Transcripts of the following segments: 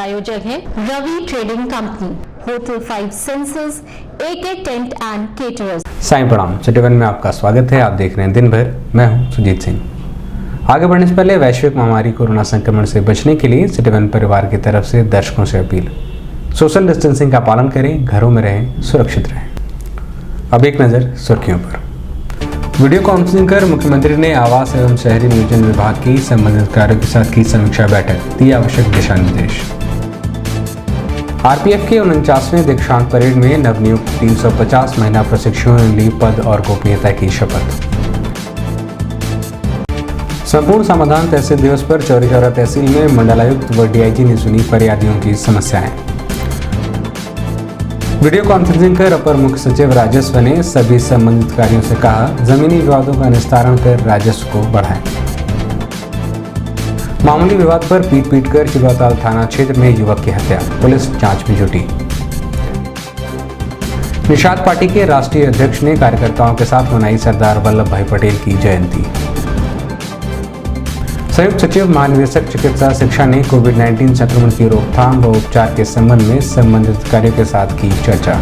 प्रायोजक है Ravi trading company, hotel 5 senses, AK tent and caterers. Sai Pranam, city one में आपका स्वागत है। आप देख रहे हैं दिन भर। मैं हूं सुजीत सिंह। आगे बढ़ने से पहले वैश्विक महामारी कोरोना संक्रमण से बचने के लिए सिटी वन परिवार की तरफ से दर्शकों से अपील, सोशल डिस्टेंसिंग का पालन करें, घरों में रहें, सुरक्षित रहें। अब एक नज़र सुर्खियों पर। वीडियो कॉन्फ्रेंसिंग कर मुख्यमंत्री ने आवास एवं शहरी नियोजन विभाग की संबंधित कार्यों के साथ की समीक्षा बैठक, दी आवश्यक दिशा निर्देश। आरपीएफ के 49वें दीक्षांत परेड में नवनियुक्त 350 महिला प्रशिक्षुओं ने ली पद और गोपनीयता की शपथ। संपूर्ण समाधान तहसील दिवस पर चौरी चौरा तहसील में मंडलायुक्त व डीआईजी ने सुनी फरियादियों की समस्याएं। वीडियो कॉन्फ्रेंसिंग कर अपर मुख्य सचिव राजस्व ने सभी संबंधित कार्यों से कहा, जमीनी विवादों का निस्तारण कर राजस्व को बढ़ाएं। मामूली विवाद पर पीट कर चिलवाताल थाना क्षेत्र में युवक की हत्या, पुलिस जांच में जुटी। निषाद पार्टी के राष्ट्रीय अध्यक्ष ने कार्यकर्ताओं के साथ मनाई सरदार वल्लभ भाई पटेल की जयंती। संयुक्त सचिव महानिदेशक चिकित्सा शिक्षा ने कोविड-19 संक्रमण की रोकथाम व उपचार के संबंध में संबंधित अधिकारियों के साथ की चर्चा।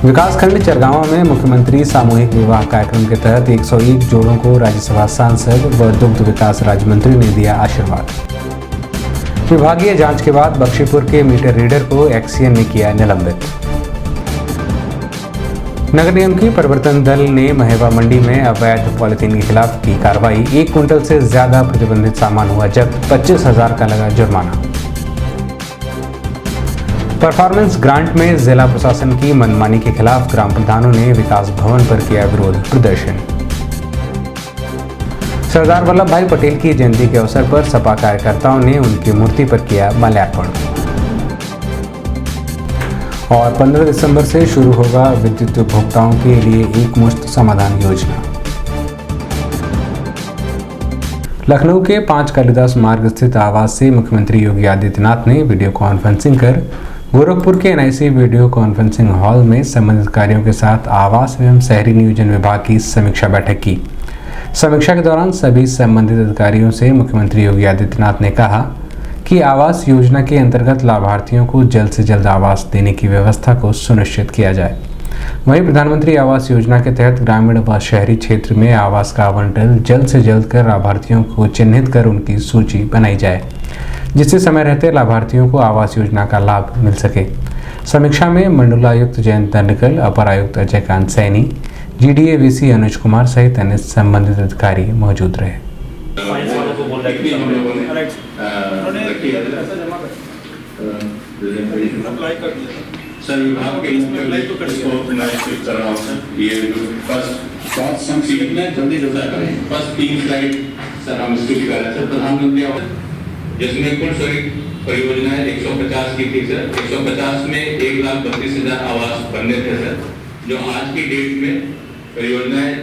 विकासखंड चरगांवा में मुख्यमंत्री सामूहिक विवाह कार्यक्रम के तहत 101 जोड़ों को राज्यसभा सांसद व दुग्ध विकास राज्य मंत्री ने दिया आशीर्वाद। विभागीय जांच के बाद बख्शीपुर के मीटर रीडर को एक्सीएन ने किया निलंबित। नगर निगम की परिवर्तन दल ने महेवा मंडी में अवैध पॉलिथीन के खिलाफ की कार्रवाई, 1 कुंटल से ज्यादा प्रतिबंधित सामान हुआ जब्त, 25,000 का लगा जुर्माना। परफॉर्मेंस ग्रांट में जिला प्रशासन की मनमानी के खिलाफ ग्राम प्रधानों ने विकास भवन पर किया विरोध प्रदर्शन। सरदार वल्लभ भाई पटेल की जयंती के अवसर पर सपा कार्यकर्ताओं ने उनकी मूर्ति पर किया माल्यार्पण। और 15 दिसंबर से शुरू होगा विद्युत उपभोक्ताओं के लिए एकमुश्त समाधान योजना। लखनऊ के 5 कालिदास मार्ग स्थित आवास से मुख्यमंत्री योगी आदित्यनाथ ने वीडियो कॉन्फ्रेंसिंग कर गोरखपुर के NIC वीडियो कॉन्फ्रेंसिंग हॉल में संबंधित कार्यों के साथ आवास एवं शहरी नियोजन विभाग की समीक्षा बैठक की। समीक्षा के दौरान सभी संबंधित अधिकारियों से मुख्यमंत्री योगी आदित्यनाथ ने कहा कि आवास योजना के अंतर्गत लाभार्थियों को जल्द से जल्द आवास देने की व्यवस्था को सुनिश्चित किया जाए। वहीं प्रधानमंत्री आवास योजना के तहत ग्रामीण व शहरी क्षेत्र में आवास का आवंटन जल्द से जल्द कर लाभार्थियों को चिन्हित कर उनकी सूची बनाई जाए, जिससे समय रहते लाभार्थियों को आवास योजना का लाभ मिल सके। समीक्षा में मंडलायुक्त जयंत दंडकल, अपर आयुक्त अजय कांत सैनी, GDA VC अनुज कुमार सहित अन्य संबंधित अधिकारी मौजूद रहे। सर विभाग के जल्दी फर्स्ट 3 स्लाइड सर हम इसको कर रहे हैं। सर प्रधानमंत्री आवास जिसमें कुल परियोजनाएं 150 की थी सर। 150 में 1,32,000 आवास बनने थे सर, जो आज की डेट में परियोजनाएं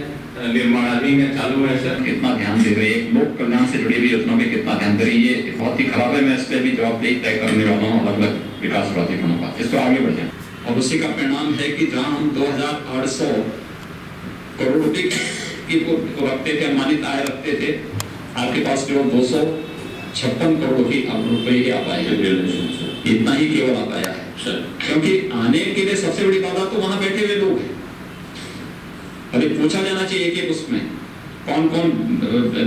निर्माणाधीन है, चालू है सर। कितना ध्यान दे रहे हैं लोक कल्याण से जुड़ी हुई योजनाओं में, कितना ध्यान दे रही है, ये बहुत ही खराब है। मैं इस पर भी जवाबदेही तय करने वाला हूँ अलग अलग विकास प्राधिकरणों का। इसको आगे बढ़ जाए और उसी का परिणाम है कि जहाँ हम 2,800 करोड़ रुपए की रखते थे, अनुमानित आय रखते थे, आपके पास केवल 256 करोड़ की रुपए ही आ पाए हैं। इतना ही केवल आ पाया है, क्योंकि आने के लिए सबसे बड़ी बात तो वहां बैठे हुए लोग। अभी पूछा जाना चाहिए कि उसमें कौन कौन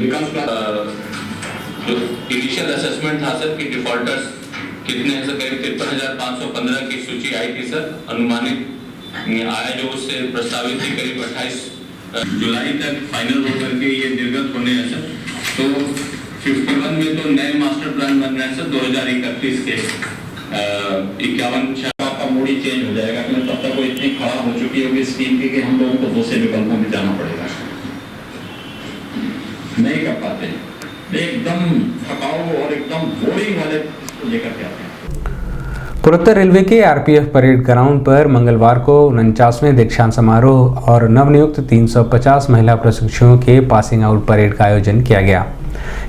विकास जो इनिशियल असेसमेंट था सर कि डिफॉल्टर्स कितने हैं सर, करीब 53,515 की सूची आई थी सर। अनुमानित आय जो उससे प्रस्तावित थी करीब 28 जुलाई तक फाइनल हो करके ये निर्गत होने हैं सर। तो 51 में तो नए मास्टर प्लान बन रहे हैं सर 2031 के 51 का मूड ही चेंज हो जाएगा, क्योंकि तब तक वो इतनी खराब हो चुकी होगी स्कीम की कि हम लोगों को दूसरे विकल्पों में जाना पड़ेगा, नहीं कर पाते। एकदम थकाऊ और एकदम बोरिंग वाले लेकर के आते हैं। पूर्वोत्तर रेलवे के आरपीएफ परेड ग्राउंड पर मंगलवार को 49वें दीक्षांत समारोह और नवनियुक्त 350 महिला प्रशिक्षुओं के पासिंग आउट परेड का आयोजन किया गया।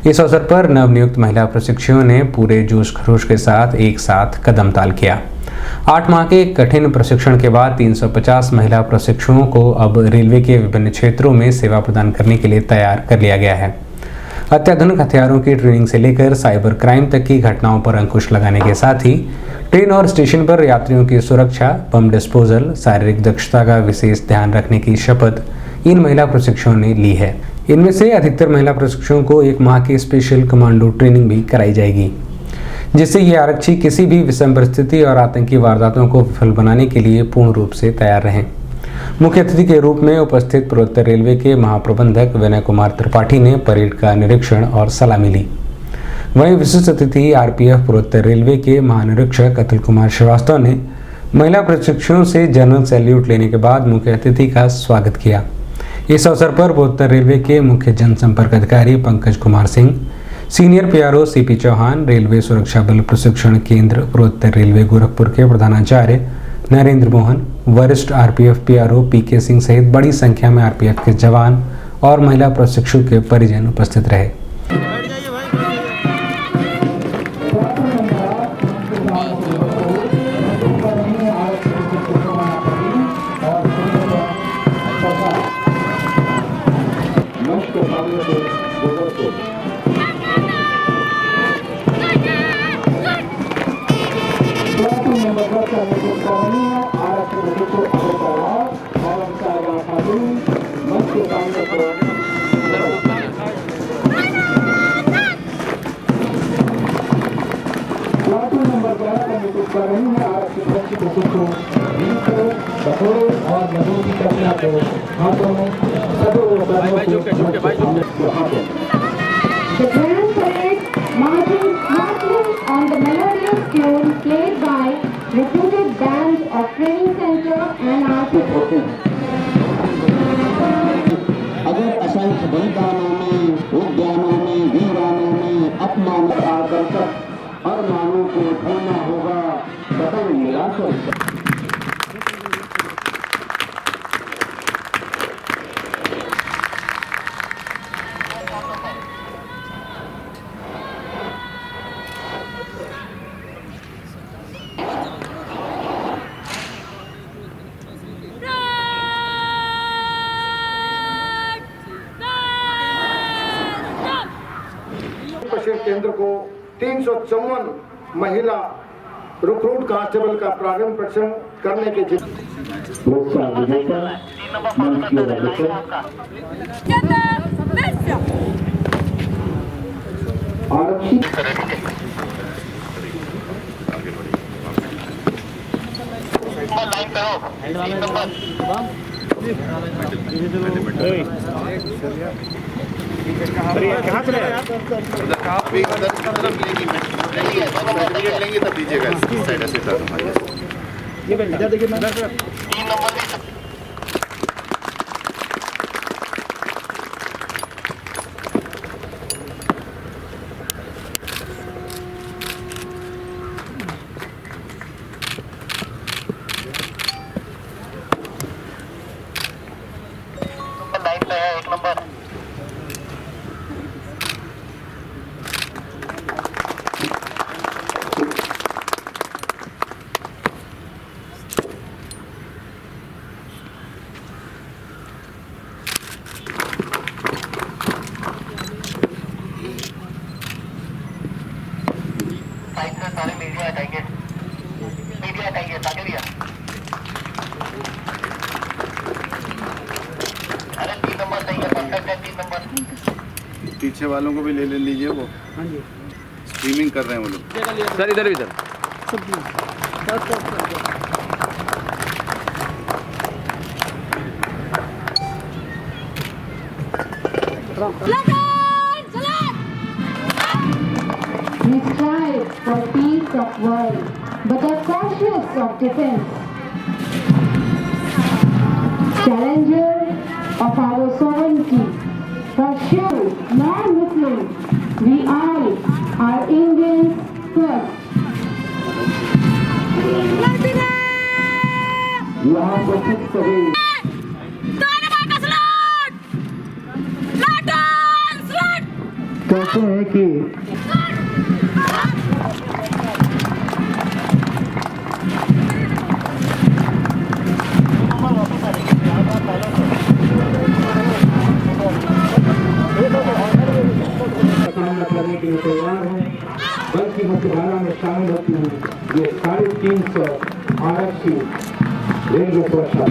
इस अवसर पर नवनियुक्त महिला प्रशिक्षुओं ने पूरे जोश खरोश के साथ एक साथ कदम ताल किया। 8 माह के कठिन प्रशिक्षण के बाद 350 महिला प्रशिक्षुओं को अब रेलवे के विभिन्न क्षेत्रों में सेवा प्रदान करने के लिए तैयार कर लिया गया है। अत्याधुनिक हथियारों की ट्रेनिंग से लेकर साइबर क्राइम तक की घटनाओं पर अंकुश लगाने के साथ ही ट्रेन और स्टेशन पर यात्रियों की सुरक्षा, बम डिस्पोजल, शारीरिक दक्षता का विशेष ध्यान रखने की शपथ इन महिला प्रशिक्षुओं ने ली है। इनमें से अधिकतर महिला प्रशिक्षुओं को 1 माह की स्पेशल कमांडो ट्रेनिंग भी कराई जाएगी, जिससे ये आरक्षी किसी भी विषम परिस्थिति और आतंकी वारदातों को विफल बनाने के लिए पूर्ण रूप से तैयार रहें। मुख्य अतिथि के रूप में उपस्थित पूर्वोत्तर रेलवे के महाप्रबंधक विनय कुमार त्रिपाठी ने परेड का निरीक्षण और सलामी ली। वहीं विशिष्ट अतिथि आरपीएफ पूर्वोत्तर रेलवे के महानिरीक्षक अतुल कुमार श्रीवास्तव ने महिला प्रशिक्षुओं से जनरल सैल्यूट लेने के बाद मुख्य अतिथि का स्वागत किया। इस अवसर पर पूर्वोत्तर रेलवे के मुख्य जनसंपर्क अधिकारी Pankaj Kumar Singh, senior PRO CP Chauhan, रेलवे सुरक्षा बल प्रशिक्षण केंद्र पूर्वोत्तर रेलवे गोरखपुर के प्रधानाचार्य नरेंद्र मोहन, वरिष्ठ आरपीएफ पीआरओ पीके सिंह सहित बड़ी संख्या में आरपीएफ के जवान और महिला प्रशिक्षु के परिजन उपस्थित रहे। The grand parade marching smartly on the melodious tune played by reputed bands of training center and RPF. अगर असंख्य बलिदानों में, उद्यानों में, वीरानों में अपमानित आदर्शक अरमानों को ढूंढना होगा, बदल निराशर केंद्र को 354 महिला रिक्रूट कांस्टेबल का प्रारंभ प्रशिक्षण करने के कहाँ चले आप एक तरफ लेंगी सर्टिफिकेट लेंगे तब दीजिएगा इस साइड से ये इधर देखिए मैं 3 नंबर लाइन पे है 1 नंबर सारे मीडिया हटाइए ताकि भैया अरे 3 नंबर सही है, परफेक्ट है 3 नंबर। पीछे वालों को भी ले लीजिए, वो स्ट्रीमिंग कर रहे हैं वो लोग। सर इधर भी sir We strive for peace of world, but are cautious of defense. Challenger of our sovereignty, for sure, non-Muslim, we all are Indians first. यहाँ उपस्थित सभी कहते हैं कि लिए तैयार हैं, बल्कि मुख्यधारा में शामिल होती हैं ये 350 आरक्षी रेलवे सुरक्षा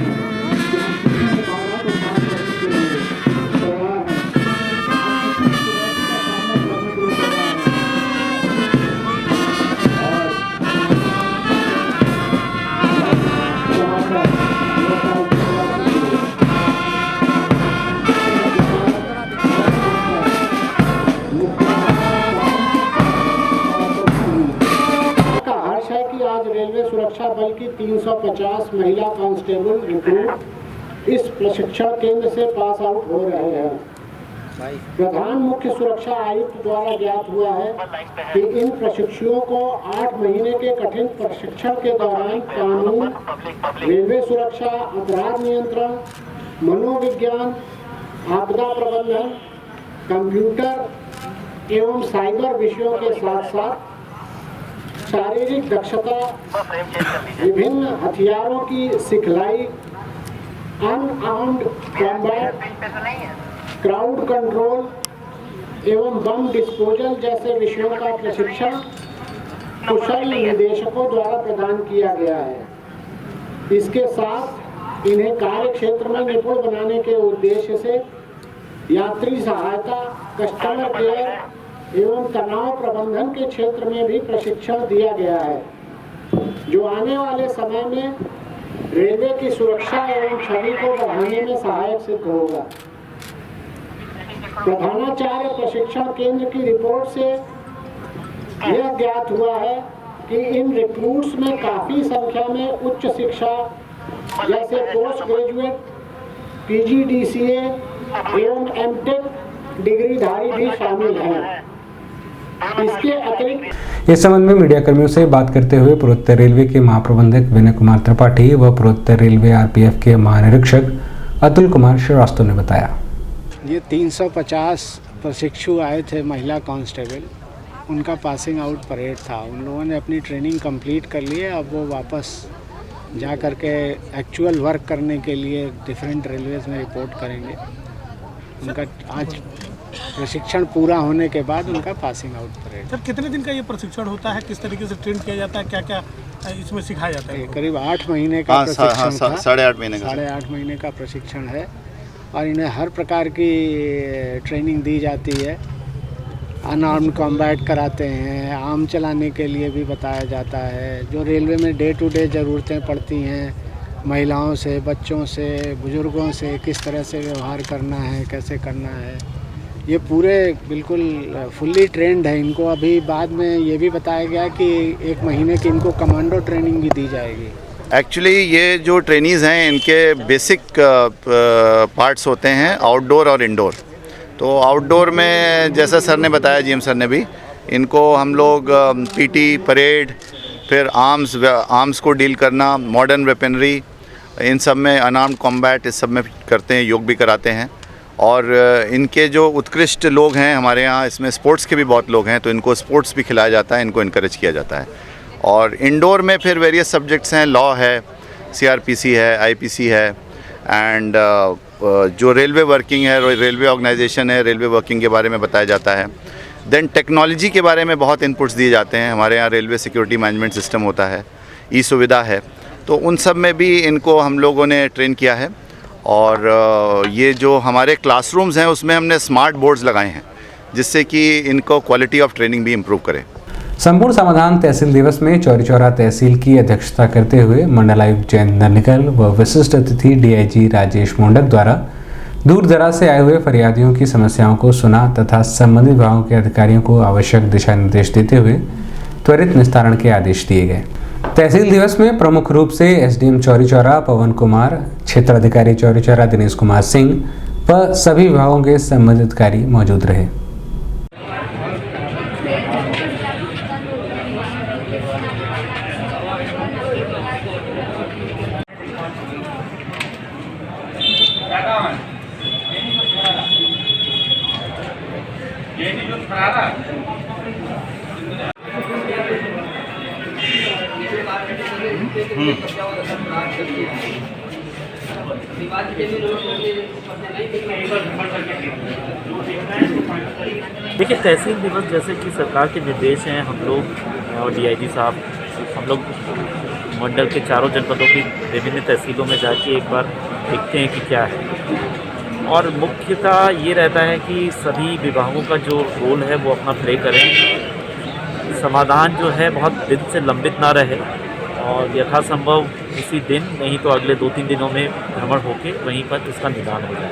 रेलवे सुरक्षा बल की 350 महिला कांस्टेबल रिक्रूट इस प्रशिक्षण केंद्र से पास आउट हो रहे हैं। प्रधान मुख्य सुरक्षा आयुक्त द्वारा ज्ञात हुआ है कि इन प्रशिक्षुओं को 8 महीने के कठिन प्रशिक्षण के दौरान कानून, रेलवे सुरक्षा, अपराध नियंत्रण, मनोविज्ञान, आपदा प्रबंधन, कंप्यूटर एवं साइबर विषयों के साथ साथ शारीरिक दक्षता, विभिन्न हथियारों की सिखलाई, अनआर्म्ड कॉम्बैट, क्राउड कंट्रोल एवं बम डिस्पोजल जैसे विषयों का प्रशिक्षण कुशल निदेशकों द्वारा प्रदान किया गया है। इसके साथ इन्हें कार्य क्षेत्र में निपुण बनाने के उद्देश्य से यात्री सहायता, कस्टमर केयर एवं तनाव प्रबंधन के क्षेत्र में भी प्रशिक्षण दिया गया है, जो आने वाले समय में रेलवे की सुरक्षा एवं छवि को बढ़ाने में सहायक सिद्ध होगा। प्रधानाचार्य प्रशिक्षण केंद्र की रिपोर्ट से यह ज्ञात हुआ है कि इन रिक्रूट्स में काफी संख्या में उच्च शिक्षा जैसे पोस्ट ग्रेजुएट, PGDCA एवं MTech डिग्रीधारी भी शामिल हैं। इसके अतिरिक्त इस संबंध में मीडिया कर्मियों से बात करते हुए पूर्वोत्तर रेलवे के महाप्रबंधक विनय कुमार त्रिपाठी व पूर्वोत्तर रेलवे RPF के महानिरीक्षक अतुल कुमार श्रीवास्तव ने बताया। ये 350 प्रशिक्षु आए थे महिला कांस्टेबल, उनका पासिंग आउट परेड था। उन लोगों ने अपनी ट्रेनिंग कंप्लीट कर ली है। अब वो वापस जा कर के एक्चुअल वर्क करने के लिए डिफरेंट रेलवेज में रिपोर्ट करेंगे। उनका आज प्रशिक्षण पूरा होने के बाद उनका पासिंग आउट परेड। सर, कितने दिन का ये प्रशिक्षण होता है, किस तरीके से ट्रेन किया जाता है, क्या क्या इसमें सिखाया जाता है? करीब 8 महीने का प्रशिक्षण था। 8.5 महीने का प्रशिक्षण है और इन्हें हर प्रकार की ट्रेनिंग दी जाती है। अनआर्म्ड कॉम्बैट कराते हैं, आर्म चलाने के लिए भी बताया जाता है। जो रेलवे में डे टू डे ज़रूरतें पड़ती हैं, महिलाओं से, बच्चों से, बुज़ुर्गों से किस तरह से व्यवहार करना है, कैसे करना है, ये पूरे बिल्कुल फुल्ली ट्रेंड है। इनको अभी बाद में ये भी बताया गया कि 1 महीने की इनको कमांडो ट्रेनिंग भी दी जाएगी। एक्चुअली ये जो ट्रेनीज़ हैं इनके बेसिक पार्ट्स होते हैं आउटडोर और इंडोर। तो आउटडोर में जैसा सर ने बताया, GM सर ने भी, इनको हम लोग PT परेड, फिर आर्म्स को डील करना, मॉडर्न वेपनरी, इन सब में अनआर्म्ड कॉम्बैट इस सब में करते हैं, योग भी कराते हैं। और इनके जो उत्कृष्ट लोग हैं हमारे यहाँ, इसमें स्पोर्ट्स के भी बहुत लोग हैं, तो इनको स्पोर्ट्स भी खिलाया जाता है, इनको इनकरेज किया जाता है। और इंडोर में फिर वेरियस सब्जेक्ट्स हैं, लॉ है, CRPC है, IPC है, एंड जो रेलवे वर्किंग है, रेलवे ऑर्गेनाइजेशन है, रेलवे वर्किंग के बारे में बताया जाता है। देन टेक्नोलॉजी के बारे में बहुत इनपुट्स दिए जाते हैं। हमारे यहाँ रेलवे सिक्योरिटी मैनेजमेंट सिस्टम होता है, ई-सुविधा है, तो उन सब में भी इनको हम लोगों ने ट्रेन किया है। और ये जो हमारे क्लासरूम्स हैं उसमें हमने स्मार्ट बोर्ड्स लगाए हैं, जिससे कि इनको क्वालिटी ऑफ ट्रेनिंग भी इम्प्रूव करे। संपूर्ण समाधान तहसील दिवस में चौरी चौरा तहसील की अध्यक्षता करते हुए मंडलायुक्त जयंत ननिकल व विशिष्ट अतिथि DIG राजेश मोंडक द्वारा दूर दराज से आए हुए फरियादियों की समस्याओं को सुना तथा संबंधित विभागों के अधिकारियों को आवश्यक दिशा निर्देश देते हुए त्वरित निस्तारण के आदेश दिए गए। तहसील दिवस में प्रमुख रूप से SDM चौरी चौरा पवन कुमार, क्षेत्राधिकारी चौरी चौरा दिनेश कुमार सिंह व सभी विभागों के संबंधित अधिकारी मौजूद रहे। के देखिए, तहसील दिवस जैसे कि सरकार के निर्देश हैं, हम लोग और डीआईजी साहब हम लोग मंडल के चारों जनपदों की विभिन्न तहसीलों में जाके एक बार देखते हैं कि क्या है, और मुख्यतः ये रहता है कि सभी विभागों का जो रोल है वो अपना प्ले करें, समाधान जो है बहुत दिन से लंबित ना रहे और यथासंभव इसी दिन नहीं तो अगले 2-3 दिनों में भ्रमण होके वहीं पर इसका निदान हो जाए,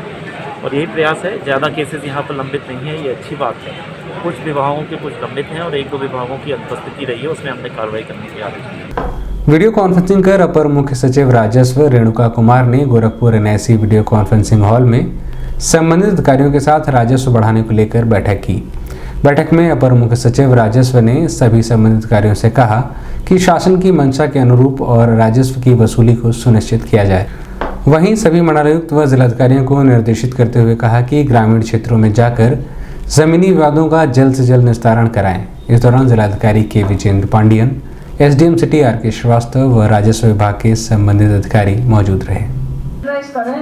और यही प्रयास है। ज़्यादा केसेस यहाँ पर लंबित नहीं है, ये अच्छी बात है। कुछ विभागों के कुछ लंबित हैं और 1-2 विभागों की अनुपस्थिति रही है, उसमें हमने कार्रवाई करने के आदेश दिए। वीडियो कॉन्फ्रेंसिंग कर अपर मुख्य सचिव राजस्व रेणुका कुमार ने Gorakhpur NIC video conferencing hall में संबंधित अधिकारियों के साथ राजस्व बढ़ाने को लेकर बैठक की। बैठक में अपर मुख्य सचिव राजस्व ने सभी संबंधित अधिकारियों से कहा कि शासन की मंशा के अनुरूप और राजस्व की वसूली को सुनिश्चित किया जाए। वहीं सभी मंडलायुक्त व जिलाधिकारियों को निर्देशित करते हुए कहा कि ग्रामीण क्षेत्रों में जाकर जमीनी विवादों का जल्द से जल्द निस्तारण कराएं। इस दौरान जिलाधिकारी के Vijendra Pandian, SDM city R K. Srivastava व राजस्व विभाग के संबंधित अधिकारी मौजूद रहे।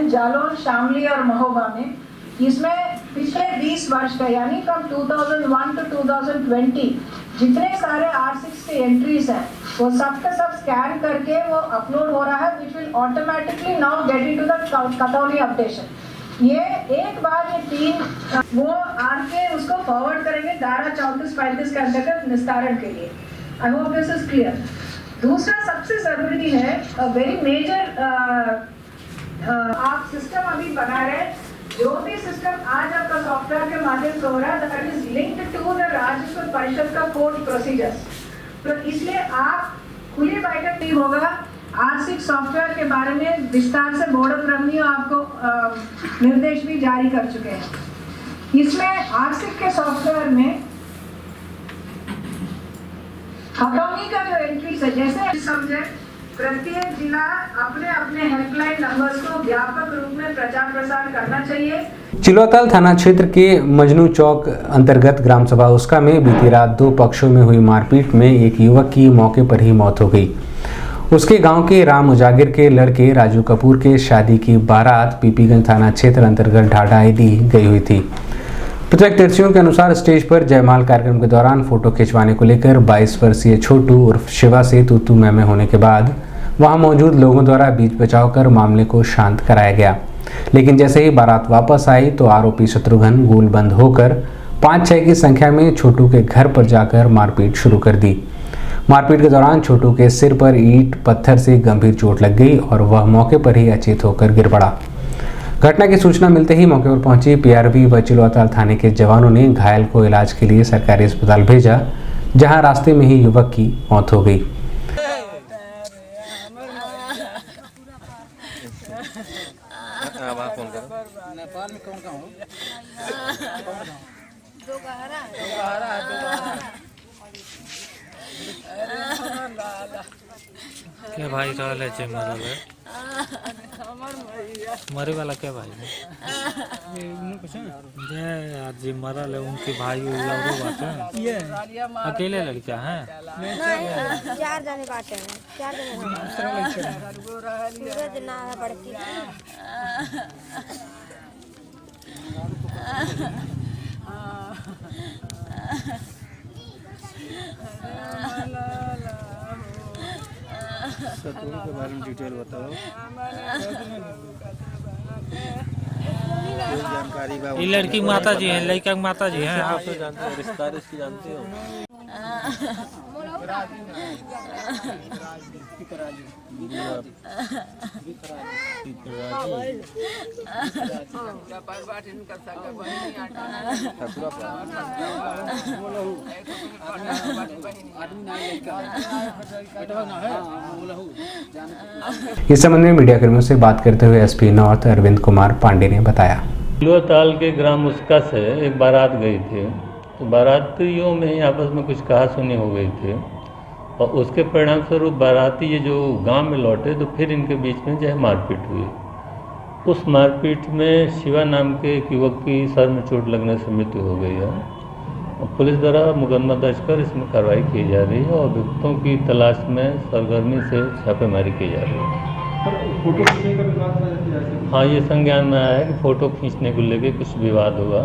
जालौन, शामली और महोबा में इसमें पिछले 20 वर्ष का यानी फ्रॉम 2001 to 2020 जितने सारे R6 के एंट्रीज हैं वो सब का सब स्कैन करके वो अपलोड हो रहा है, which will automatically now get into the कतौली अपडेशन। ये एक बार ये 3 वो आके उसको फॉरवर्ड करेंगे धारा 34-35 के अंतर्गत निस्तारण के लिए। I hope this is clear. दूसरा सबसे जरूरी है, वेरी मेजर आप सिस्टम अभी बना रहे हैं, जो भी सिस्टम आज आपका सॉफ्टवेयर के माध्यम से हो रहा है that is linked to the राजस्व परिषद का कोड प्रोसीजर्स। तो इसलिए आप खुली बैठक नहीं होगा, R6 सॉफ्टवेयर के बारे में विस्तार से बोर्ड ऑफ रेवेन्यू आपको निर्देश भी जारी कर चुके हैं। इसमें R6 के सॉफ्टवेयर में खतौनी का जो एंट्री है, जैसे समझे प्रत्येक जिला अपने अपने हेल्पलाइन नंबर्स को व्यापक रूप में प्रचार प्रसार करना चाहिए। चिलवाताल थाना क्षेत्र के मजनू चौक अंतर्गत ग्राम सभा उसका में बीती रात 2 पक्षों में हुई मारपीट में एक युवक की मौके पर ही मौत हो गई। उसके गांव के राम उजागिर के लड़के राजू कपूर के शादी की बारात पीपीगंज थाना क्षेत्र अंतर्गत ढाढाई दी गई हुई थी। प्रत्यक्षदर्शियों के अनुसार स्टेज पर जयमाल कार्यक्रम के दौरान फोटो खिंचवाने को लेकर 22 वर्षीय छोटू उर्फ शिवा से तू मैं होने के बाद वहां मौजूद लोगों द्वारा बीच बचाव कर मामले को शांत कराया गया, लेकिन जैसे ही बारात वापस आई तो आरोपी शत्रुघ्न गोलबंद होकर 5-6 की संख्या में छोटू के घर पर जाकर मारपीट शुरू कर दी। मारपीट के दौरान छोटू के सिर पर ईंट पत्थर से गंभीर चोट लग गई और वह मौके पर ही अचेत होकर गिर पड़ा। घटना की सूचना मिलते ही मौके पर पहुंची पीआरवी व चिलवाताल थाने के जवानों ने घायल को इलाज के लिए सरकारी अस्पताल भेजा, जहां रास्ते में ही युवक की मौत हो गई। क्या भाई रहल है जे मरल है मरे वाला क्या भाई जे जी मरल है उनके भाई लवरो बात है अकेले लड़का है 4 जने बाटे हैं 4 जने सूरज ना है बड़की शत्रु के बारे में डिटेल बताओ। जानकारी ये लड़की माता जी है, लड़का की माता जी है, आप जानते हो रिश्तेदार इसकी जानते हो। इस संबंध में मीडिया कर्मियों से बात करते हुए एसपी नॉर्थ अरविंद कुमार पांडे ने बताया, चिलवाताल के ग्राम उसका से एक बारात गई थी, तो बारातियों में आपस में कुछ कहासुनी हो गई थी और उसके परिणाम स्वरूप बाराती ये जो गांव में लौटे तो फिर इनके बीच में जो है मारपीट हुई। उस मारपीट में शिवा नाम के एक युवक की सर में चोट लगने से मृत्यु हो गई है। पुलिस द्वारा मुकदमा दर्ज कर इसमें कार्रवाई की जा रही है और अभियुक्तों की तलाश में सरगर्मी से छापेमारी की जा रही है। फोटो खींचने का विवाद था? हाँ, ये संज्ञान में आया है कि फ़ोटो खींचने को लेके कुछ विवाद हुआ।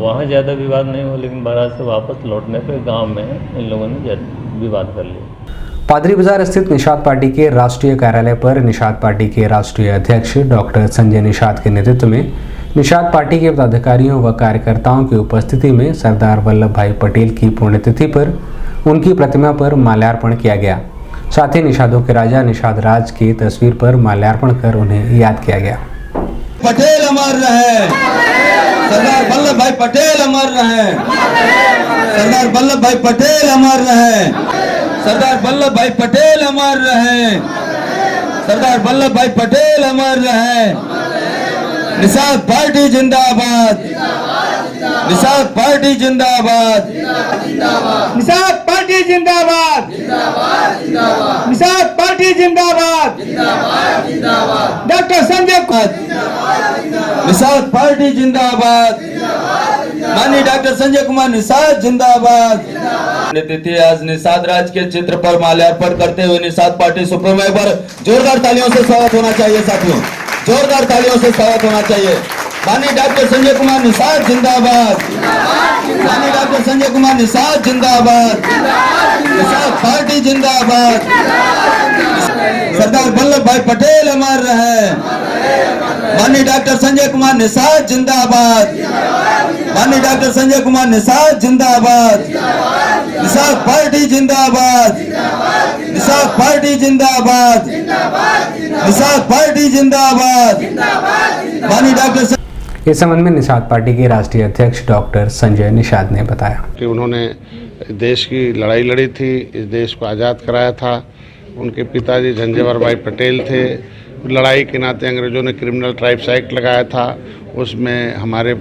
वहाँ ज़्यादा विवाद नहीं हुआ, लेकिन बारात से वापस लौटने पे गांव में इन लोगों ने विवाद कर लिया। पादरी बाजार स्थित निषाद पार्टी के राष्ट्रीय कार्यालय पर निषाद पार्टी के राष्ट्रीय अध्यक्ष डॉक्टर संजय निषाद के नेतृत्व में निषाद पार्टी के पदाधिकारियों व कार्यकर्ताओं की उपस्थिति में सरदार वल्लभ भाई पटेल की पुण्यतिथि पर उनकी प्रतिमा पर माल्यार्पण किया गया। साथ ही निषादों के राजा निषाद राज की तस्वीर पर माल्यार्पण कर उन्हें याद किया गया। पटेल अमर रहे, सरदार वल्लभ भाई पटेल अमर रहे, सरदार वल्लभ भाई पटेल अमर रहे, सरदार वल्लभ भाई पटेल अमर रहे, सरदार वल्लभ भाई पटेल अमर रहे। निषाद पार्टी जिंदाबाद, निषाद पार्टी जिंदाबाद, निषाद पार्टी जिंदाबाद, निषाद पार्टी जिंदाबाद, डॉक्टर संजय निषाद पार्टी जिंदाबाद, माननीय डॉक्टर संजय कुमार निषाद जिंदाबाद। तिथि आज निषाद राज के चित्र पर माल्यार्पण करते हुए निषाद पार्टी सुप्रीमो एक बार जोरदार तालियों से स्वागत होना चाहिए साथियों, जोरदार तालियों से स्वागत होना चाहिए। माननीय डॉक्टर संजय कुमार निषाद जिंदाबाद, माननीय डॉक्टर संजय कुमार निषाद जिंदाबाद, निषाद पार्टी जिंदाबाद। सरदार वल्लभ भाई पटेल अमर रहे, माननीय डॉक्टर संजय कुमार निषाद जिंदाबाद, माननीय डॉक्टर संजय कुमार निषाद जिंदाबाद, निषाद पार्टी जिंदाबाद, निषाद पार्टी जिंदाबाद, निषाद पार्टी जिंदाबाद, माननीय डॉक्टर। इस संबंध में निषाद पार्टी के राष्ट्रीय अध्यक्ष डॉक्टर संजय निषाद ने बताया कि उन्होंने देश की लड़ाई लड़ी थी, इस देश को आज़ाद कराया था। उनके पिताजी झंझावर भाई पटेल थे। लड़ाई के नाते अंग्रेज़ों ने क्रिमिनल ट्राइब्स एक्ट लगाया था, उसमें हमारे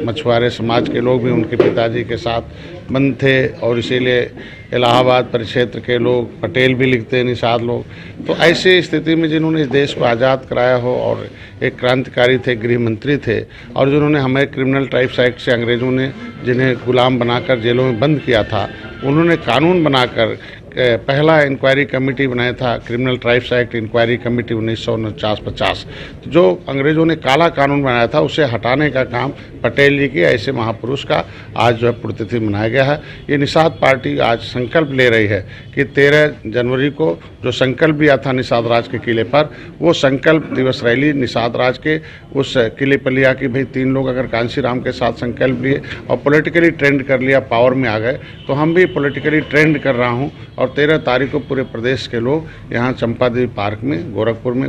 मछुआरे समाज के लोग भी उनके पिताजी के साथ बंद थे और इसीलिए इलाहाबाद परिक्षेत्र के लोग पटेल भी लिखते हैं, निषाद लोग। तो ऐसी स्थिति में जिन्होंने इस देश को आज़ाद कराया हो और एक क्रांतिकारी थे, गृह मंत्री थे और जिन्होंने हमें क्रिमिनल ट्राइब्स एक्ट से अंग्रेज़ों ने जिन्हें गुलाम बनाकर जेलों में बंद किया था, उन्होंने कानून बनाकर पहला इंक्वायरी कमेटी बनाया था, criminal tribes act inquiry committee 1949-50। जो अंग्रेज़ों ने काला कानून बनाया था उसे हटाने का काम पटेल जी की, ऐसे महापुरुष का आज जो है पुण्यतिथि मनाया गया है। ये निषाद पार्टी आज संकल्प ले रही है कि 13 जनवरी को जो संकल्प लिया था निषाद राज के किले पर, वो संकल्प दिवस रैली निषाद राज के उस किले पर लिया कि भाई 3 लोग अगर कांशीराम के साथ संकल्प लिए और पॉलिटिकली ट्रेंड कर लिया, पावर में आ गए, तो हम भी पॉलिटिकली ट्रेंड कर रहा हूँ। और 13 तारीख को पूरे प्रदेश के लोग यहाँ चंपादेवी पार्क में, गोरखपुर में,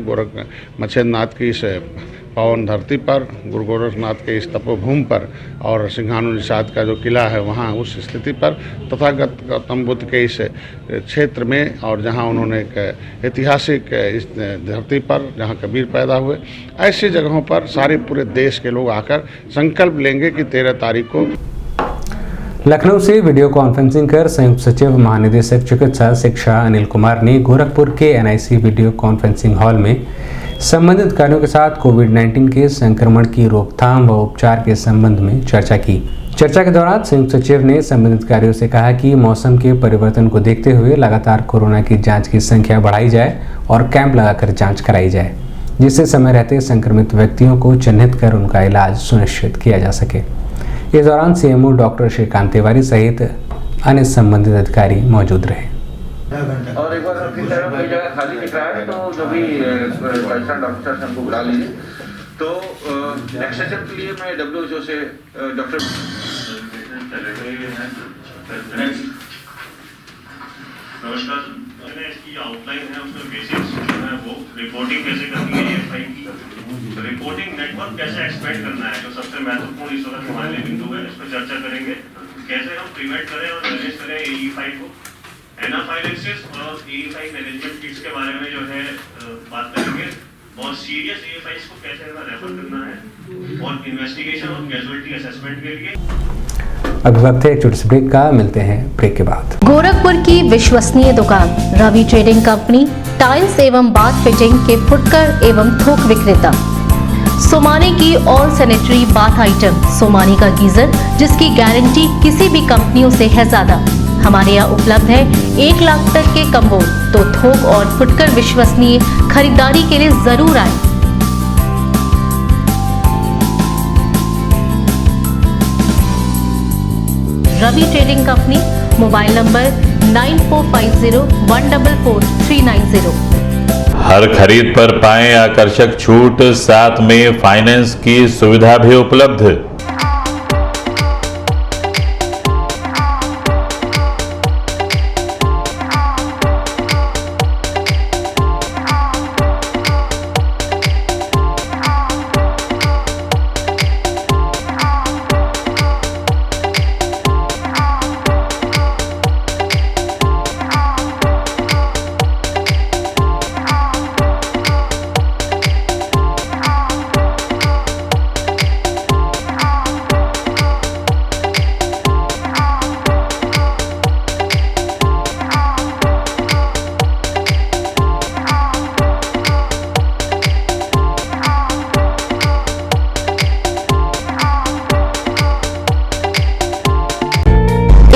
मच्छेंद्रनाथ की इस पावन धरती पर, गुरु गोरखनाथ के इस तपोभूमि पर और सिंघाणु निषाद का जो किला है वहाँ उस स्थिति पर, तथागत गौतम बुद्ध के इस क्षेत्र में और जहाँ उन्होंने एक ऐतिहासिक इस धरती पर जहाँ कबीर पैदा हुए, ऐसी जगहों पर सारे पूरे देश के लोग आकर संकल्प लेंगे कि 13 तारीख को। लखनऊ से वीडियो कॉन्फ्रेंसिंग कर संयुक्त सचिव महानिदेशक चिकित्सा शिक्षा अनिल कुमार ने गोरखपुर के एनआईसी वीडियो कॉन्फ्रेंसिंग हॉल में संबंधित कार्यों के साथ कोविड-19 के संक्रमण की रोकथाम व उपचार के संबंध में चर्चा की। चर्चा के दौरान संयुक्त सचिव ने संबंधित कार्यों से कहा कि मौसम के परिवर्तन को देखते हुए लगातार कोरोना की जांच की संख्या बढ़ाई जाए और कैंप लगाकर जांच कराई जाए, जिससे समय रहते संक्रमित व्यक्तियों को चिन्हित कर उनका इलाज सुनिश्चित किया जा सके। इस दौरान सीएमओ डॉक्टर श्रीकांत तिवारी सहित अन्य संबंधित अधिकारी मौजूद रहे। और एक बार किसी जगह खाली दिख रहा है तो जो भी पर्सनल डॉक्टर हमको बुला लीजिए। तो नेक्स्ट सेशन के लिए मैं WHO से डॉक्टर नमस्कार। मैंने इसकी आउटलाइन है, उसमें बेसिक्स जो है वो रिपोर्टिंग कैसे करनी है, EFI की रिपोर्टिंग नेटवर्क कैसे एक्सपेंड करना है, जो सबसे महत्वपूर्ण इस वक्त हमारे लिए बिंदु है, इस पर चर्चा करेंगे। कैसे हम प्रिवेंट करें और मैनेज करें AE5 को, एनाफाइलेक्सिस और AE5 मैनेजमेंट किट्स के बारे में जो है बात करेंगे। बहुत सीरियस AE5 को कैसे रेफर करना है और इन्वेस्टिगेशन और कैजुअलिटी असेसमेंट के लिए। अब वक्त है एक छोटे से ब्रेक का, मिलते हैं ब्रेक के बाद। गोरखपुर की विश्वसनीय दुकान रवि ट्रेडिंग कंपनी, टाइल्स एवं बाथ फिटिंग के फुटकर एवं थोक विक्रेता। सोमानी की all sanitary bath item, Somani का गीजर जिसकी गारंटी किसी भी कंपनियों से है ज्यादा। हमारे यहाँ उपलब्ध है 1 लाख तक के कम्बो। तो थोक और फुटकर विश्वसनीय खरीदारी के लिए जरूर आए। Ravi trading company, mobile number 9450144390। हर खरीद पर पाएं आकर्षक छूट, साथ में फाइनेंस की सुविधा भी उपलब्ध।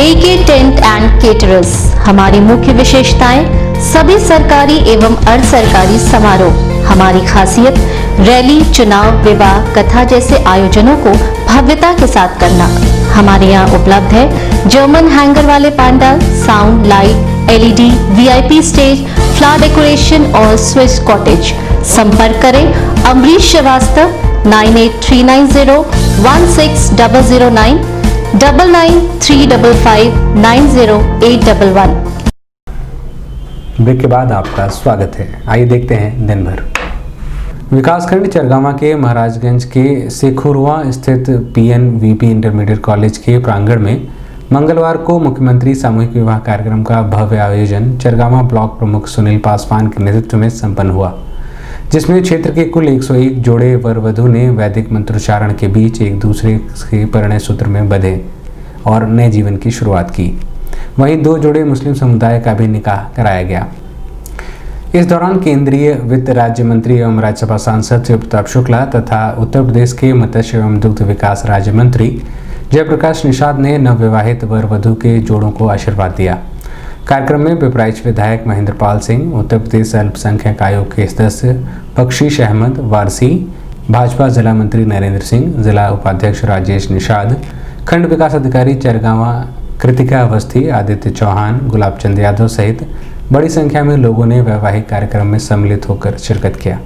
AK टेंट एंड केटरर्स, हमारी मुख्य विशेषताएं सभी सरकारी एवं अर्ध सरकारी समारोह। हमारी खासियत रैली, चुनाव, विवाह, कथा जैसे आयोजनों को भव्यता के साथ करना। हमारे यहाँ उपलब्ध है जर्मन हैंगर वाले pandal, sound, light, LED, VIP stage, flower decoration और स्विस कॉटेज। संपर्क करें अमरीश श्रीवास्तव 9839016009 9935590811। ब्रेक के बाद आपका स्वागत है। आइए देखते हैं दिन भर। विकासखंड चरगावा के महाराजगंज के सेखुरवा स्थित PNVP इंटरमीडिएट कॉलेज के प्रांगण में मंगलवार को मुख्यमंत्री सामूहिक विवाह कार्यक्रम का भव्य आयोजन चरगावा ब्लॉक प्रमुख सुनील पासवान के नेतृत्व में संपन्न हुआ, जिसमें क्षेत्र के कुल 101 जोड़े वर वधु ने वैदिक मंत्रोच्चारण के बीच एक दूसरे के परिणय सूत्र में बंधे और नए जीवन की शुरुआत की। वहीं 2 जोड़े मुस्लिम समुदाय का भी निकाह कराया गया। इस दौरान केंद्रीय वित्त राज्य मंत्री एवं राज्यसभा सांसद शिव प्रताप शुक्ला तथा उत्तर प्रदेश के मत्स्य एवं दुग्ध विकास राज्य मंत्री जयप्रकाश निषाद ने नवविवाहित वर वधु के जोड़ों को आशीर्वाद दिया। कार्यक्रम में पिपराइच विधायक महेंद्र पाल सिंह, उत्तर प्रदेश अल्पसंख्यक आयोग के सदस्य बख्शीश अहमद वारसी, भाजपा जिला मंत्री नरेंद्र सिंह, जिला उपाध्यक्ष राजेश निषाद, खंड विकास अधिकारी चरगावा कृतिका अवस्थी, आदित्य चौहान, गुलाबचंद यादव सहित बड़ी संख्या में लोगों ने वैवाहिक कार्यक्रम में सम्मिलित होकर शिरकत किया।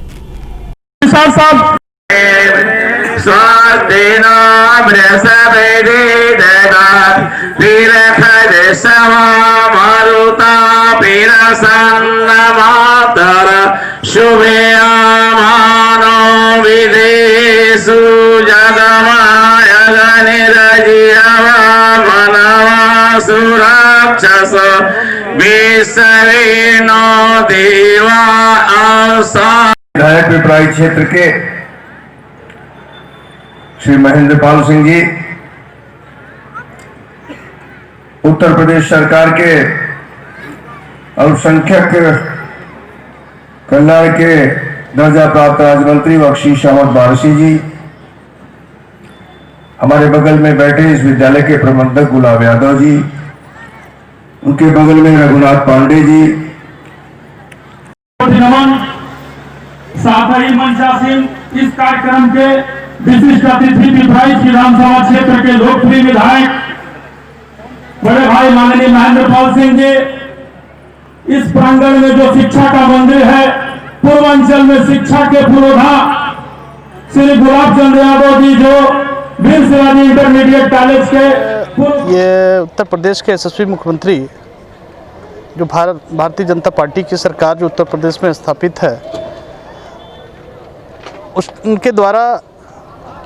विधायक पिपराइच क्षेत्र के श्री महेंद्र पाल सिंह जी, उत्तर प्रदेश सरकार के अल्पसंख्यक कल्याण के दर्जा प्राप्त राज्य मंत्री बख्शीश अहमद वारसी जी, हमारे बगल में बैठे इस विद्यालय के प्रबंधक गुलाब यादव जी, उनके बगल में रघुनाथ पांडे जी, साथ ही मंचासीन इस कार्यक्रम के विशिष्ट अतिथि पिपराइच विधानसभा क्षेत्र के लोकप्रिय विधायक बड़े भाई माननीय महेंद्र पाल सिंह जी, इस प्रांगण में जो शिक्षा का मंदिर है, पूर्वांचल में शिक्षा के पुरोधा श्री गुलाबचंद यादव जी, जो वीर शिवाजी इंटरमीडिएट कॉलेज के ये उत्तर प्रदेश के यशस्वी मुख्यमंत्री जो भारतीय जनता पार्टी की सरकार जो उत्तर प्रदेश में स्थापित है, उनके द्वारा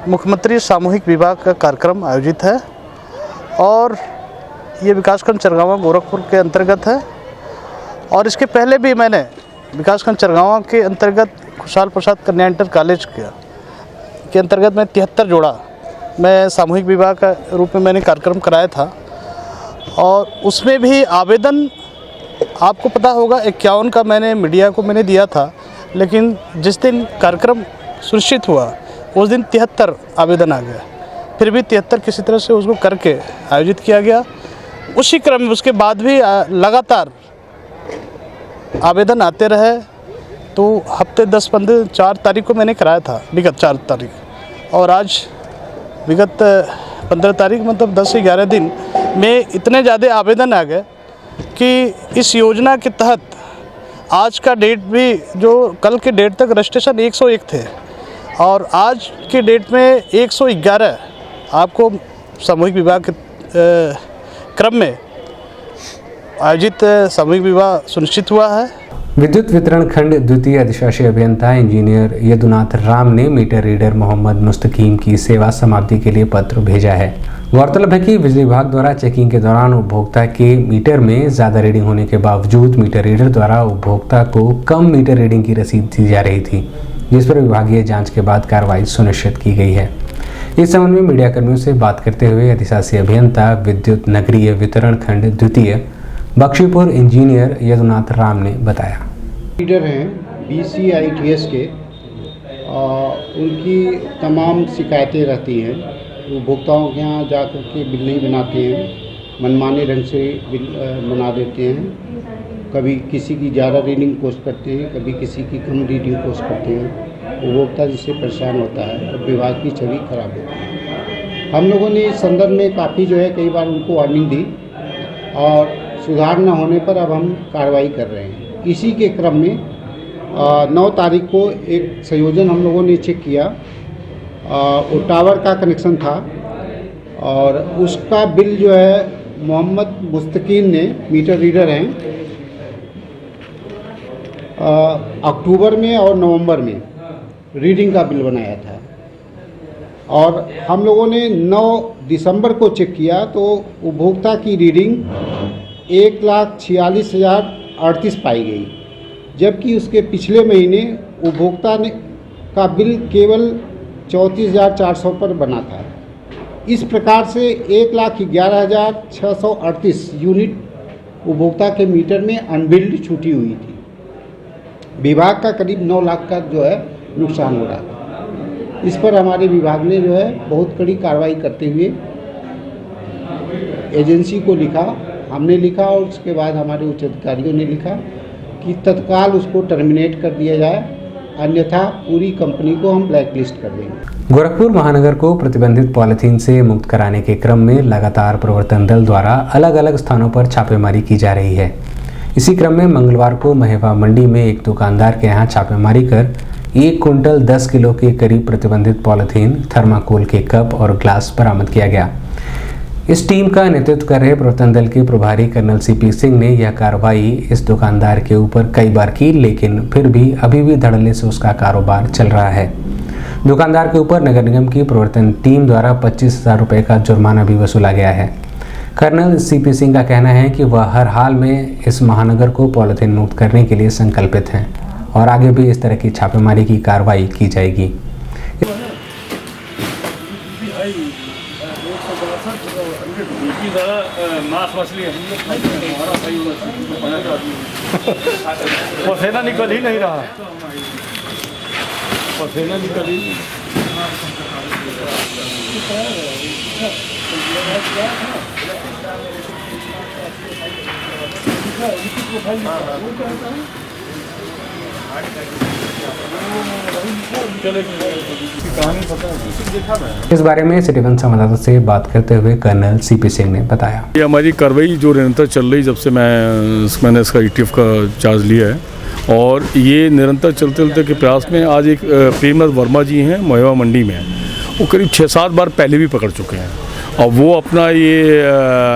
मुख्यमंत्री सामूहिक विवाह का कार्यक्रम आयोजित है और ये विकासखंड चरगावा गोरखपुर के अंतर्गत है। और इसके पहले भी मैंने विकासखंड चरगावा के अंतर्गत खुशहाल प्रसाद कन्या इंटर कॉलेज के अंतर्गत में 73 जोड़ा मैं सामूहिक विवाह का रूप में मैंने कार्यक्रम कराया था और उसमें भी आवेदन आपको पता होगा 51 का मैंने मीडिया को मैंने दिया था, लेकिन जिस दिन कार्यक्रम सुनिश्चित हुआ उस दिन 73 आवेदन आ गया। फिर भी 73 किसी तरह से उसको करके आयोजित किया गया। उसी क्रम में उसके बाद भी लगातार आवेदन आते रहे। तो हफ्ते 10-15 4 तारीख को मैंने कराया था, विगत 4 तारीख, और आज विगत 15 तारीख, मतलब 10 से 11 दिन में इतने ज़्यादा आवेदन आ गए कि इस योजना के तहत आज का डेट भी, जो कल के डेट तक रजिस्ट्रेशन 101 थे और आज के डेट में 111 आपको सामूहिक विवाह के क्रम में आयोजित सामूहिक विवाह सुनिश्चित हुआ है। विद्युत वितरण खंड द्वितीय अधिशासी अभियंता इंजीनियर यदुनाथ राम ने मीटर रीडर मोहम्मद मुस्तकीम की सेवा समाप्ति के लिए पत्र भेजा है। गौरतलब है कि बिजली विभाग द्वारा चेकिंग के दौरान उपभोक्ता के मीटर में ज़्यादा रीडिंग होने के बावजूद मीटर रीडर द्वारा उपभोक्ता को कम मीटर रीडिंग की रसीद दी जा रही थी, जिस पर विभागीय जाँच के बाद कार्रवाई सुनिश्चित की गई है। इस संबंध में मीडिया कर्मियों से बात करते हुए अधिशासी अभियंता विद्युत नगरीय वितरण खंड द्वितीय बख्शीपुर इंजीनियर यदुनाथ राम ने बताया। रीडर हैं BCITS के, उनकी तमाम शिकायतें रहती हैं। उपभोक्ताओं के यहाँ जाकर के बिल नहीं बनाते हैं, मनमाने ढंग से बिल बना देते हैं। कभी किसी की ज़्यादा रीडिंग पोस्ट करते हैं, कभी किसी की कम रीडिंग पोस्ट करते हैं। उपभोक्ता जिससे परेशान होता है और विभाग की छवि खराब होती है। हम लोगों ने इस संदर्भ में काफ़ी कई बार उनको वार्निंग दी और सुधार न होने पर अब हम कार्रवाई कर रहे हैं। इसी के क्रम में 9 तारीख को एक संयोजन हम लोगों ने चेक किया। वो टावर का कनेक्शन था और उसका बिल मोहम्मद मुस्तकीम ने, मीटर रीडर हैं, अक्टूबर में और नवंबर में रीडिंग का बिल बनाया था और हम लोगों ने 9 दिसंबर को चेक किया तो उपभोक्ता की रीडिंग 1,46,038 पाई गई, जबकि उसके पिछले महीने उपभोक्ता ने का बिल केवल 34,400 पर बना था। इस प्रकार से 1,11,638 यूनिट उपभोक्ता के मीटर में अनबिल्ड छूटी हुई थी। विभाग का करीब 9 लाख का नुकसान हो रहा था। इस पर हमारे विभाग ने बहुत कड़ी कार्रवाई करते हुए एजेंसी को लिखा, हमने लिखा और उसके बाद हमारे उच्च अधिकारियों ने लिखा कि तत्काल उसको टर्मिनेट कर दिया जाए, अन्यथा पूरी कंपनी को हम ब्लैक लिस्ट कर देंगे। गोरखपुर महानगर को प्रतिबंधित पॉलिथीन से मुक्त कराने के क्रम में लगातार प्रवर्तन दल द्वारा अलग अलग स्थानों पर छापेमारी की जा रही है। इसी क्रम में मंगलवार को महेवा मंडी में एक दुकानदार के यहाँ छापेमारी कर 1 कुंटल 10 किलो के करीब प्रतिबंधित पॉलिथीन, थर्माकोल के कप और ग्लास बरामद किया गया। इस टीम का नेतृत्व कर रहे प्रवर्तन दल के प्रभारी कर्नल CP सिंह ने यह कार्रवाई इस दुकानदार के ऊपर कई बार की, लेकिन फिर भी अभी भी धड़ल्ले से उसका कारोबार चल रहा है। दुकानदार के ऊपर नगर निगम की प्रवर्तन टीम द्वारा 25,000 रुपये का जुर्माना भी वसूला गया है। कर्नल CP सिंह का कहना है कि वह हर हाल में इस महानगर को पॉलिथीन मुक्त करने के लिए संकल्पित हैं और आगे भी इस तरह की छापेमारी की कार्रवाई की जाएगी। पसीना निकल ही नहीं रहा, पसीना निकल ही नहीं। इस बारे में सिटी वन संवाददाता से बात करते हुए कर्नल CP सिंह ने बताया, ये हमारी कार्रवाई जो निरंतर चल रही, जब से मैंने इसका ETF का चार्ज लिया है और ये निरंतर चलते चलते के प्रयास में आज एक प्रेमनाथ वर्मा जी हैं महेवा मंडी में, वो करीब 6-7 बार पहले भी पकड़ चुके हैं और वो अपना ये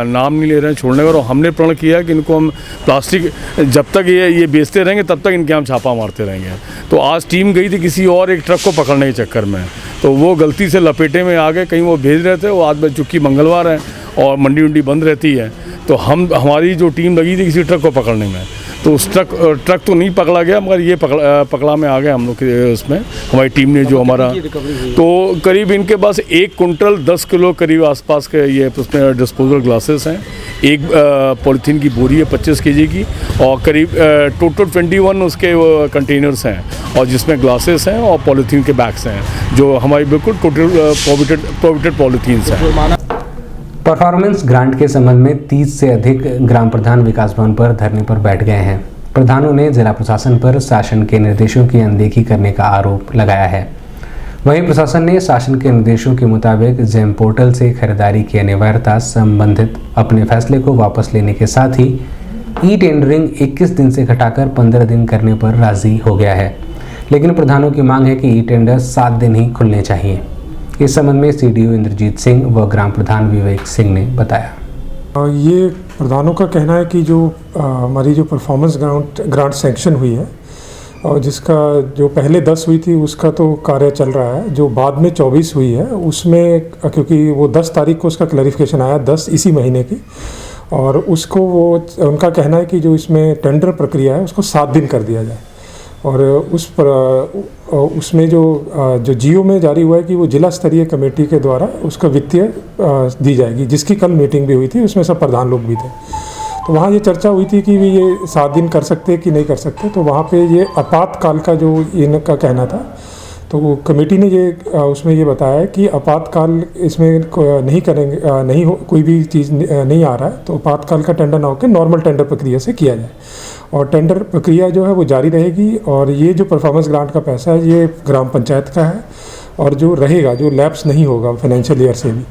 नाम नहीं ले रहे हैं छोड़ने का। और हमने प्रण किया है कि इनको हम प्लास्टिक जब तक ये बेचते रहेंगे तब तक इनके हम छापा मारते रहेंगे। तो आज टीम गई थी किसी और एक ट्रक को पकड़ने के चक्कर में, तो वो गलती से लपेटे में आ गए, कहीं वो भेज रहे थे। वो आज चूँकि मंगलवार है और मंडी उंडी बंद रहती है, तो हमारी जो टीम लगी थी किसी ट्रक को पकड़ने में, तो उस ट्रक तो नहीं पकड़ा गया, मगर ये पकड़ा में आ गए हम लोग के उसमें हमारी टीम ने जो हमारा, तो करीब इनके पास 1 कुंटल 10 किलो करीब आसपास के ये उसमें डिस्पोजल ग्लासेस हैं, एक पॉलीथीन की बोरी है 25 kg की और करीब टोटल 21 उसके कंटेनर्स हैं और जिसमें ग्लासेस हैं और पॉलीथीन के बैग्स हैं जो हमारी बिल्कुल टोटल प्रोहिबिटेड पॉलीथीन्स हैं। परफॉर्मेंस ग्रांट के संबंध में 30 से अधिक ग्राम प्रधान विकास भवन पर धरने पर बैठ गए हैं। प्रधानों ने जिला प्रशासन पर शासन के निर्देशों की अनदेखी करने का आरोप लगाया है। वहीं प्रशासन ने शासन के निर्देशों के मुताबिक जेम पोर्टल से खरीदारी की अनिवार्यता संबंधित अपने फैसले को वापस लेने के साथ ही ई टेंडरिंग 21 दिन से घटाकर 15 दिन करने पर राजी हो गया है। लेकिन प्रधानों की मांग है कि ई टेंडर 7 दिन ही खुलने चाहिए। इस संबंध में सीडीओ इंद्रजीत सिंह व ग्राम प्रधान विवेक सिंह ने बताया। ये प्रधानों का कहना है कि जो हमारी जो परफॉर्मेंस ग्रांट सैंक्शन हुई है और जिसका जो पहले 10 हुई थी उसका तो कार्य चल रहा है, जो बाद में 24 हुई है उसमें क्योंकि वो 10 तारीख को उसका क्लैरिफिकेशन आया 10 इसी महीने की, और उसको वो उनका कहना है कि जो इसमें टेंडर प्रक्रिया है उसको 7 दिन कर दिया जाए। और उसमें जो जीओ में जारी हुआ है कि वो जिला स्तरीय कमेटी के द्वारा उसका वित्तीय दी जाएगी, जिसकी कल मीटिंग भी हुई थी, उसमें सब प्रधान लोग भी थे। तो वहाँ ये चर्चा हुई थी कि ये 7 दिन कर सकते कि नहीं कर सकते। तो वहाँ पे ये आपातकाल का जो इनका कहना था, तो वो कमेटी ने ये उसमें ये बताया कि आपातकाल इसमें नहीं करेंगे, नहीं हो कोई भी चीज़ नहीं आ रहा है तो आपातकाल का टेंडर ना होकर नॉर्मल टेंडर प्रक्रिया से किया जाए और टेंडर प्रक्रिया जो है वो जारी रहेगी। और ये जो परफॉर्मेंस ग्रांट का पैसा है ये ग्राम पंचायत का है और जो रहेगा, जो लैप्स नहीं होगा फाइनेंशियल ईयर से भी,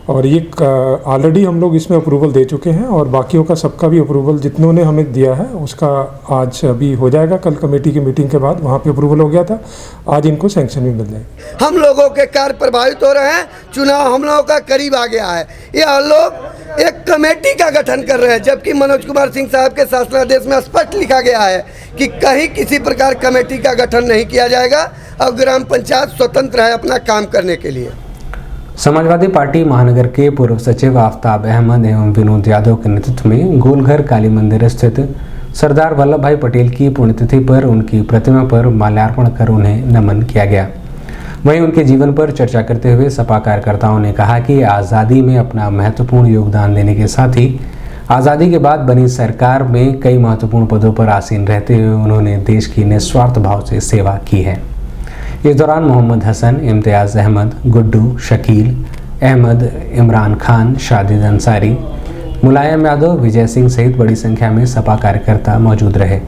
और ये ऑलरेडी हम लोग इसमें अप्रूवल दे चुके हैं और बाकियों का सबका भी अप्रूवल जितनों ने हमें दिया है उसका आज अभी हो जाएगा। कल कमेटी की मीटिंग के बाद वहाँ पे अप्रूवल हो गया था, आज इनको सैंक्शन भी मिल जाएगी। हम लोगों के कार्य प्रभावित हो रहे हैं, चुनाव हम लोगों का करीब आ गया है। ये हम लोग एक कमेटी का गठन कर रहे हैं, जबकि मनोज कुमार सिंह साहब के शासनादेश में स्पष्ट लिखा गया है कि कहीं किसी प्रकार कमेटी का गठन नहीं किया जाएगा और ग्राम पंचायत स्वतंत्र है अपना काम करने के लिए। समाजवादी पार्टी महानगर के पूर्व सचिव आफ्ताब अहमद एवं विनोद यादव के नेतृत्व में गोलघर काली मंदिर स्थित सरदार वल्लभ भाई पटेल की पुण्यतिथि पर उनकी प्रतिमा पर माल्यार्पण कर उन्हें नमन किया गया। वहीं उनके जीवन पर चर्चा करते हुए सपा कार्यकर्ताओं ने कहा कि आज़ादी में अपना महत्वपूर्ण योगदान देने के साथ ही आज़ादी के बाद बनी सरकार में कई महत्वपूर्ण पदों पर आसीन रहते हुए उन्होंने देश की निस्वार्थ भाव से सेवा की है। इस दौरान मोहम्मद हसन, इम्तियाज़ अहमद, गुड्डू, शकील अहमद, इमरान खान, शादिद अंसारी, मुलायम यादव, विजय सिंह सहित बड़ी संख्या में सपा कार्यकर्ता मौजूद रहे।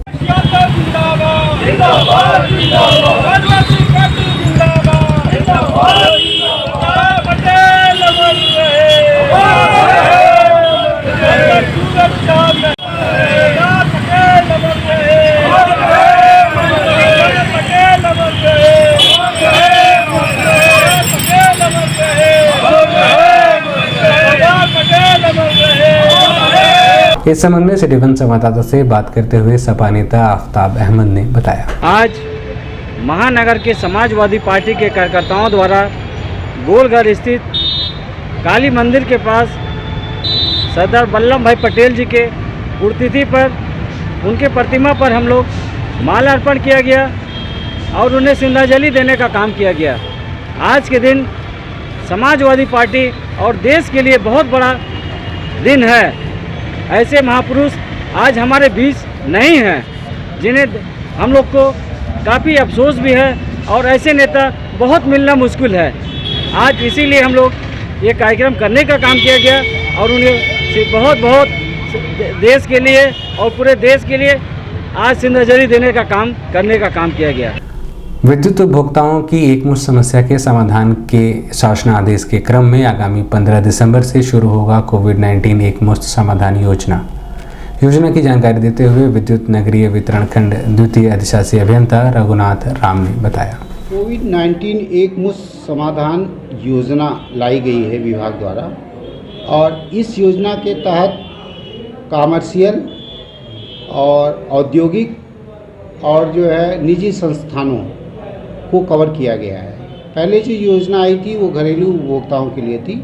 इस संबंध में सिटीवन संवाददाता से बात करते हुए सपा नेता आफ्ताब अहमद ने बताया, आज महानगर के समाजवादी पार्टी के कार्यकर्ताओं द्वारा गोलघर स्थित काली मंदिर के पास सरदार वल्लभ भाई पटेल जी के पुण्यतिथि पर उनके प्रतिमा पर हम लोग माल्यार्पण किया गया और उन्हें श्रद्धांजलि देने का काम किया गया। आज के दिन समाजवादी पार्टी और देश के लिए बहुत बड़ा दिन है। ऐसे महापुरुष आज हमारे बीच नहीं हैं, जिन्हें हम लोग को काफ़ी अफसोस भी है और ऐसे नेता बहुत मिलना मुश्किल है। आज इसीलिए हम लोग ये कार्यक्रम करने का काम किया गया और उन्हें बहुत बहुत देश के लिए और पूरे देश के लिए आज श्रद्धांजलि देने का काम करने का काम किया गया। विद्युत उपभोक्ताओं की एकमुश्त समस्या के समाधान के शासनादेश के क्रम में आगामी 15 दिसंबर से शुरू होगा कोविड-19 एकमुश्त समाधान योजना की जानकारी देते हुए विद्युत नगरीय वितरण खंड द्वितीय अधिशासी अभियंता रघुनाथ राम ने बताया। कोविड-19 एकमुश्त समाधान योजना लाई गई है विभाग द्वारा और इस योजना के तहत कॉमर्शियल और औद्योगिक और जो है निजी संस्थानों को कवर किया गया है। पहले जो योजना आई थी वो घरेलू उपभोक्ताओं के लिए थी।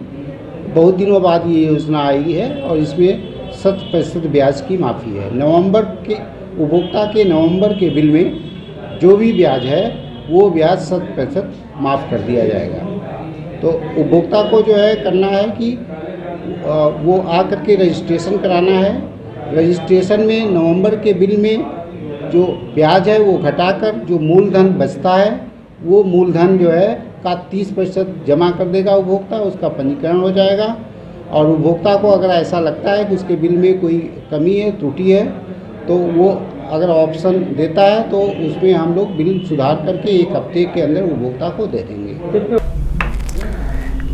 बहुत दिनों बाद ये योजना आई है और इसमें 100% ब्याज की माफ़ी है। नवंबर के उपभोक्ता के नवंबर के बिल में जो भी ब्याज है वो ब्याज 100% माफ़ कर दिया जाएगा। तो उपभोक्ता को जो है करना है कि वो आ करके रजिस्ट्रेशन कराना है। रजिस्ट्रेशन में नवंबर के बिल में जो ब्याज है वो घटाकर जो मूलधन बचता है वो मूलधन जो है का 30% जमा कर देगा उपभोक्ता, उसका पंजीकरण हो जाएगा और उपभोक्ता को अगर ऐसा लगता है कि उसके बिल में कोई कमी है, त्रुटि है, तो वो अगर ऑप्शन देता है तो उसमें हम लोग बिल सुधार करके 1 हफ्ते के अंदर उपभोक्ता को दे देंगे।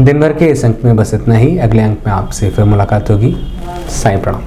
दिन भर के इस अंक में बस इतना ही। अगले अंक में आपसे फिर मुलाकात होगी। साईं प्रणाम।